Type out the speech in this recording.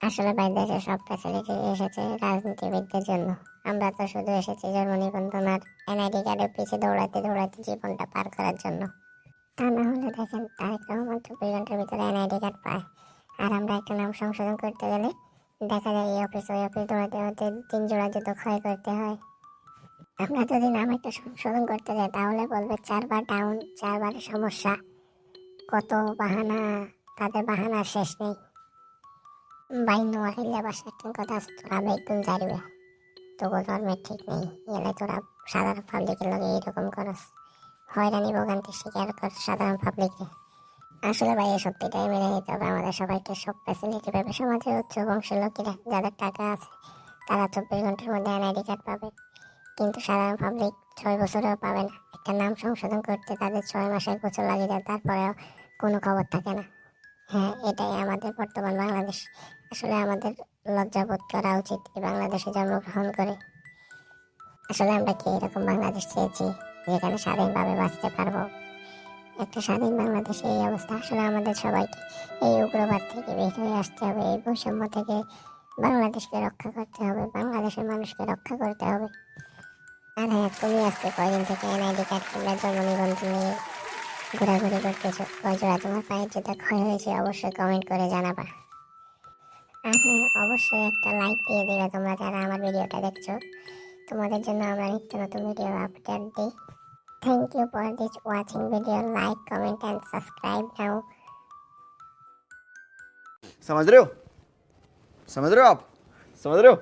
আসলে ভাই দেশে সব ফ্যাসিলিটি এসেছে রাজনীতিবিদদের জন্য। আমরা তো শুধু এসেছি জন্ম নিবন্ধন আর এনআইডি কার্ডের পিছিয়ে দৌড়াতে দৌড়াতে জীবনটা পার করার জন্য। তা না হলে দেখেন তারেক রহমান 24 ঘন্টার ভিতরে এনআইডি কার্ড পায়, আর আমরা একটা নাম সংশোধন করতে গেলে দেখা যায় এই অফিস ওই অফিস দৌড়াতে দৌড়াতে 3 জোড়া জুতো ক্ষয় করতে হয়। আমরা যদি নাম একটা সংশোধন করতে যাই তাহলে বলবে 4বার ডাউন, 4বারের সমস্যা, কত বাহানা, তাদের বাহানার শেষ নেই। ভাই নোয়াখালীর বাসায় একটা কথা আছে, তোরা বেগুন জারিবে তবু ধর্মের ঠিক নেই, এলে তোরা সাধারণ পাবলিকের লগে এইরকম করস, হয়রানি ভোগান্তি স্বীকার কর সাধারণ পাবলিককে। আসলে ভাই এই সত্যিটাই মেনে নিতে হবে আমাদের সবাইকে। সব ফ্যাসিলিটি পাবে সমাজের উচ্চ বংশের লোকেরা, যাদের টাকা আছে তারা 24 ঘন্টার মধ্যে এনআইডি কার্ড পাবে, কিন্তু সাধারণ পাবলিক 6 বছরেও পাবে না। একটা নাম সংশোধন করতে তাদের 6 মাসের বছর লাগে যায়, তারপরেও কোনো খবর থাকে না। হ্যাঁ, এটাই আমাদের বর্তমান বাংলাদেশ। আসলে আমাদের লজ্জাবোধ করা উচিত এই বাংলাদেশে জন্মগ্রহণ করে। আসলে আমরা কি এরকম বাংলাদেশ চেয়েছি যেখানে স্বাধীনভাবে বাঁচতে পারবো? একটা স্বাধীন বাংলাদেশে এই অবস্থা। আসলে আমাদের সবাইকে এই উগ্রবাদ থেকে বের হয়ে আসতে হবে, এই বৈষম্য থেকে বাংলাদেশকে রক্ষা করতে হবে, বাংলাদেশের মানুষকে রক্ষা করতে হবে। আর হ্যাঁ, তুমি আজকে কয়দিন থেকে এনআইডি কার্ড কিংবা জন্ম নিবন্ধন নিয়ে ঘোরাঘুরি করতেছো, কয় জোড়া তোমার পায়ের জুতা ক্ষয় হয়েছে অবশ্যই কমেন্ট করে জানাবা। আর হ্যাঁ, অবশ্যই একটা লাইক দিয়ে দিবে তোমরা যারা আমার ভিডিওটা দেখছো। তোমাদের জন্য আমরা নিত্য নতুন ভিডিও আপডেট দিই। Thank you for this watching video, like comment and subscribe নাও। समझ रहे हो? समझ रहे हो आप? समझ रहे हो?